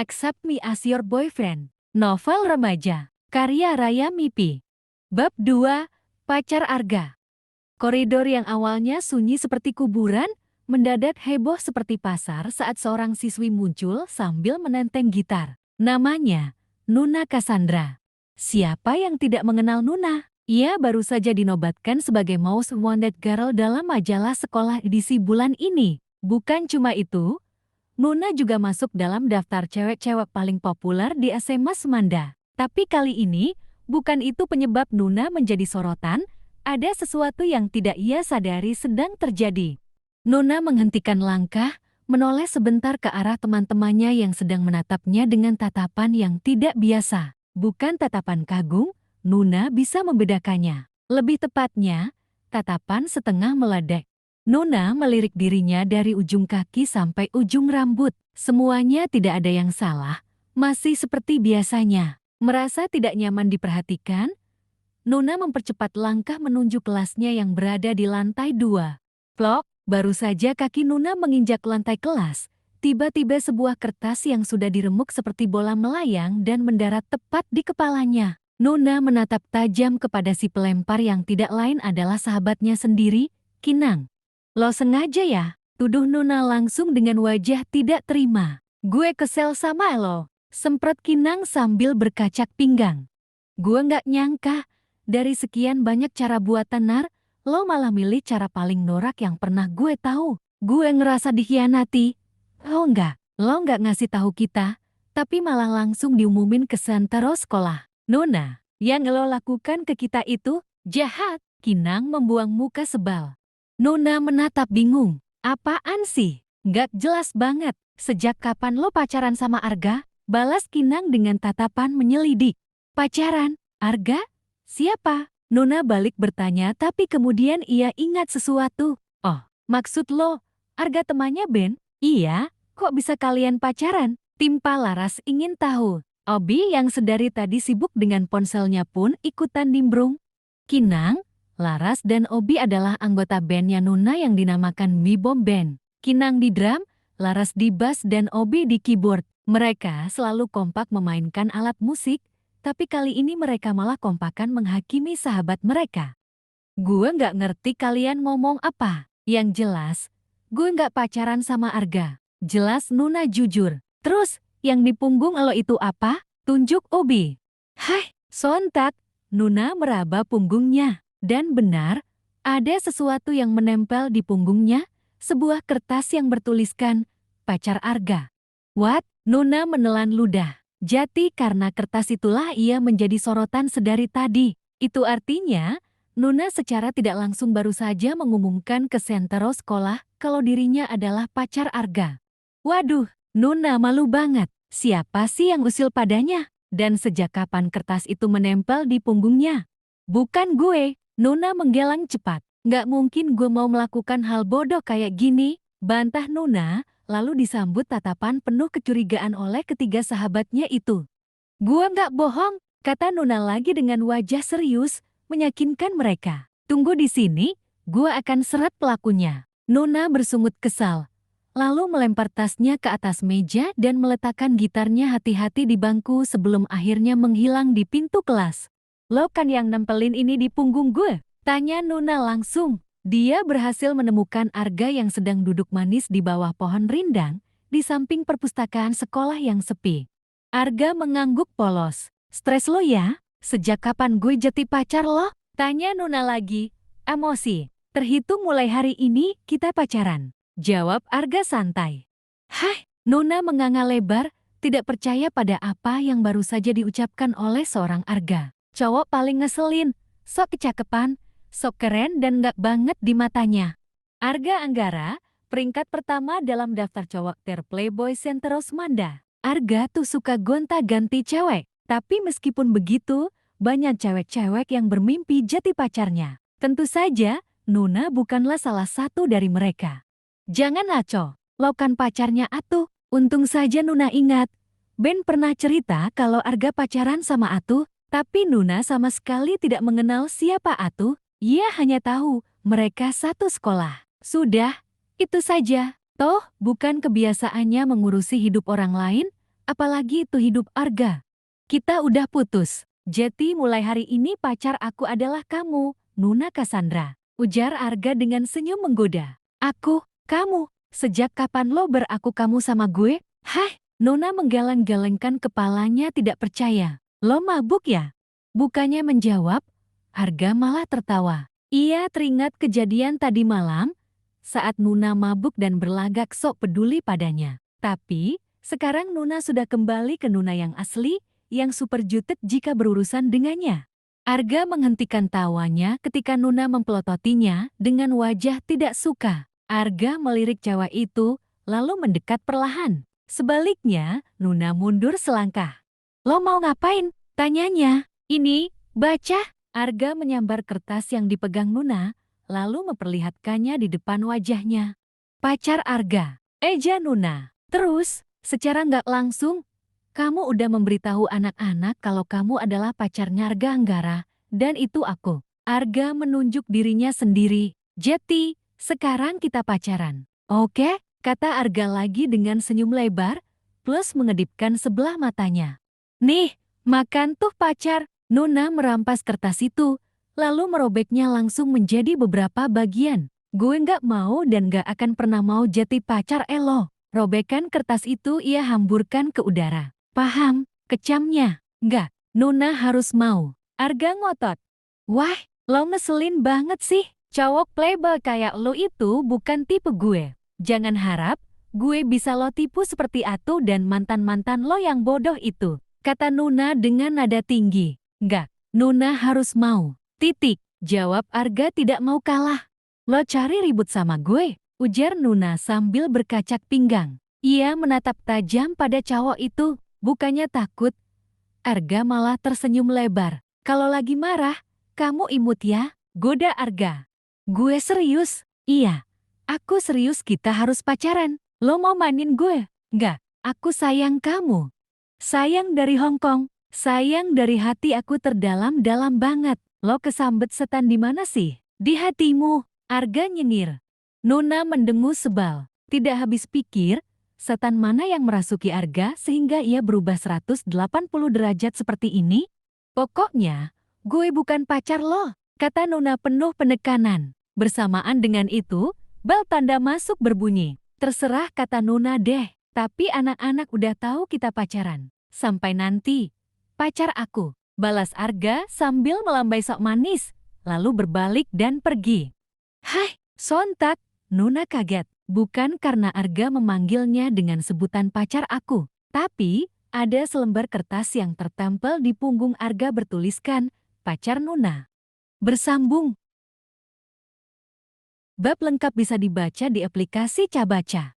Accept Me as Your Boyfriend. Novel remaja. Karya Raya Mipi. Bab 2. Pacar Arga. Koridor yang awalnya sunyi seperti kuburan, mendadak heboh seperti pasar saat seorang siswi muncul sambil menenteng gitar. Namanya, Nuna Cassandra. Siapa yang tidak mengenal Nuna? Ia baru saja dinobatkan sebagai Most Wanted Girl dalam majalah sekolah edisi bulan ini. Bukan cuma itu, Nuna juga masuk dalam daftar cewek-cewek paling populer di SMA Semanda. Tapi kali ini, bukan itu penyebab Nuna menjadi sorotan, ada sesuatu yang tidak ia sadari sedang terjadi. Nuna menghentikan langkah, menoleh sebentar ke arah teman-temannya yang sedang menatapnya dengan tatapan yang tidak biasa. Bukan tatapan kagum, Nuna bisa membedakannya. Lebih tepatnya, tatapan setengah meledek. Nuna melirik dirinya dari ujung kaki sampai ujung rambut. Semuanya tidak ada yang salah, masih seperti biasanya. Merasa tidak nyaman diperhatikan, Nuna mempercepat langkah menuju kelasnya yang berada di lantai 2. Plok, baru saja kaki Nuna menginjak lantai kelas, tiba-tiba sebuah kertas yang sudah diremuk seperti bola melayang dan mendarat tepat di kepalanya. Nuna menatap tajam kepada si pelempar yang tidak lain adalah sahabatnya sendiri, Kinang. Lo sengaja ya? Tuduh Nuna langsung dengan wajah tidak terima. Gue kesel sama lo, semprot Kinang sambil berkacak pinggang. Gue nggak nyangka, dari sekian banyak cara buat tenar, lo malah milih cara paling norak yang pernah gue tahu. Gue ngerasa dikhianati. Oh enggak, lo nggak ngasih tahu kita, tapi malah langsung diumumin ke sentero sekolah. Nuna, yang lo lakukan ke kita itu jahat. Kinang membuang muka sebal. Nuna menatap bingung. Apaan sih? Gak jelas banget. Sejak kapan lo pacaran sama Arga? Balas Kinang dengan tatapan menyelidik. Pacaran? Arga? Siapa? Nuna balik bertanya tapi kemudian ia ingat sesuatu. Oh, maksud lo, Arga temannya Ben? Iya, kok bisa kalian pacaran? Timpa Laras ingin tahu. Obi yang sedari tadi sibuk dengan ponselnya pun ikutan nimbrung. Kinang, Laras dan Obi adalah anggota bandnya Nuna yang dinamakan Mibom Band. Kinang di drum, Laras di bass dan Obi di keyboard. Mereka selalu kompak memainkan alat musik, tapi kali ini mereka malah kompakan menghakimi sahabat mereka. Gue nggak ngerti kalian ngomong apa. Yang jelas, gue nggak pacaran sama Arga. Jelas Nuna jujur. Terus, yang di punggung lo itu apa? Tunjuk Obi. Hai, sontak. Nuna meraba punggungnya. Dan benar, ada sesuatu yang menempel di punggungnya, sebuah kertas yang bertuliskan, pacar Arga. What? Nuna menelan ludah. Jati karena kertas itulah ia menjadi sorotan sedari tadi. Itu artinya, Nuna secara tidak langsung baru saja mengumumkan ke sentero sekolah kalau dirinya adalah pacar Arga. Waduh, Nuna malu banget. Siapa sih yang usil padanya? Dan sejak kapan kertas itu menempel di punggungnya? Bukan gue. Nuna menggelang cepat. Nggak mungkin gue mau melakukan hal bodoh kayak gini, bantah Nuna, lalu disambut tatapan penuh kecurigaan oleh ketiga sahabatnya itu. Gue nggak bohong, kata Nuna lagi dengan wajah serius, meyakinkan mereka. Tunggu di sini, gue akan seret pelakunya. Nuna bersungut kesal, lalu melempar tasnya ke atas meja dan meletakkan gitarnya hati-hati di bangku sebelum akhirnya menghilang di pintu kelas. Lo kan yang nempelin ini di punggung gue? Tanya Nuna langsung. Dia berhasil menemukan Arga yang sedang duduk manis di bawah pohon rindang, di samping perpustakaan sekolah yang sepi. Arga mengangguk polos. Stres lo ya? Sejak kapan gue jadi pacar lo? Tanya Nuna lagi. Emosi. Terhitung mulai hari ini kita pacaran. Jawab Arga santai. Hai, Nuna menganga lebar, tidak percaya pada apa yang baru saja diucapkan oleh seorang Arga. Cowok paling ngeselin, sok kecakepan, sok keren dan gak banget di matanya. Arga Anggara, peringkat pertama dalam daftar cowok terplayboy sentero Semanda. Arga tuh suka gonta-ganti cewek, tapi meskipun begitu, banyak cewek-cewek yang bermimpi jadi pacarnya. Tentu saja, Nuna bukanlah salah satu dari mereka. Jangan ngaco, lo kan pacarnya atuh. Untung saja Nuna ingat. Ben pernah cerita kalau Arga pacaran sama Atuh. Tapi Nuna sama sekali tidak mengenal siapa Atuh, ia hanya tahu mereka satu sekolah. Sudah, itu saja. Toh, bukan kebiasaannya mengurusi hidup orang lain, apalagi itu hidup Arga. Kita udah putus. Jadi mulai hari ini pacar aku adalah kamu, Nuna Cassandra. Ujar Arga dengan senyum menggoda. Aku, kamu, sejak kapan lo beraku kamu sama gue? Hah? Nuna menggeleng-gelengkan kepalanya tidak percaya. Lo mabuk ya? Bukannya menjawab, Arga malah tertawa. Ia teringat kejadian tadi malam saat Nuna mabuk dan berlagak sok peduli padanya. Tapi, sekarang Nuna sudah kembali ke Nuna yang asli, yang super jutek jika berurusan dengannya. Arga menghentikan tawanya ketika Nuna mempelototinya dengan wajah tidak suka. Arga melirik cewek itu, lalu mendekat perlahan. Sebaliknya, Nuna mundur selangkah. Lo mau ngapain? Tanyanya. Ini, baca. Arga menyambar kertas yang dipegang Nuna, lalu memperlihatkannya di depan wajahnya. Pacar Arga, eja Nuna. Terus, secara nggak langsung, kamu udah memberitahu anak-anak kalau kamu adalah pacarnya Arga Anggara, dan itu aku. Arga menunjuk dirinya sendiri. Jadi, sekarang kita pacaran. Oke, kata Arga lagi dengan senyum lebar, plus mengedipkan sebelah matanya. Nih, makan tuh pacar. Nuna merampas kertas itu, lalu merobeknya langsung menjadi beberapa bagian. Gue nggak mau dan nggak akan pernah mau jadi pacar elo. Robekan kertas itu ia hamburkan ke udara. Paham, kecamnya. Nggak, Nuna harus mau. Arga ngotot. Wah, lo ngeselin banget sih. Cowok playboy kayak lo itu bukan tipe gue. Jangan harap gue bisa lo tipu seperti Atu dan mantan-mantan lo yang bodoh itu. Kata Nuna dengan nada tinggi. Nggak, Nuna harus mau. Titik, jawab Arga tidak mau kalah. Lo cari ribut sama gue, ujar Nuna sambil berkacak pinggang. Ia menatap tajam pada cowok itu. Bukannya takut, Arga malah tersenyum lebar. Kalau lagi marah, kamu imut ya, goda Arga. Gue serius, iya. Aku serius kita harus pacaran. Lo mau mainin gue? Nggak, aku sayang kamu. Sayang dari Hong Kong, sayang dari hati aku terdalam-dalam banget. Lo kesambet setan di mana sih? Di hatimu, Arga nyengir. Nuna mendengus sebal. Tidak habis pikir, setan mana yang merasuki Arga sehingga ia berubah 180 derajat seperti ini? Pokoknya, gue bukan pacar lo, kata Nuna penuh penekanan. Bersamaan dengan itu, bel tanda masuk berbunyi. Terserah kata Nuna deh, tapi anak-anak udah tahu kita pacaran. Sampai nanti, pacar aku, balas Arga sambil melambai sok manis, lalu berbalik dan pergi. Hai, sontak, Nuna kaget. Bukan karena Arga memanggilnya dengan sebutan pacar aku, tapi ada selembar kertas yang tertempel di punggung Arga bertuliskan, pacar Nuna. Bersambung. Bab lengkap bisa dibaca di aplikasi Cabaca.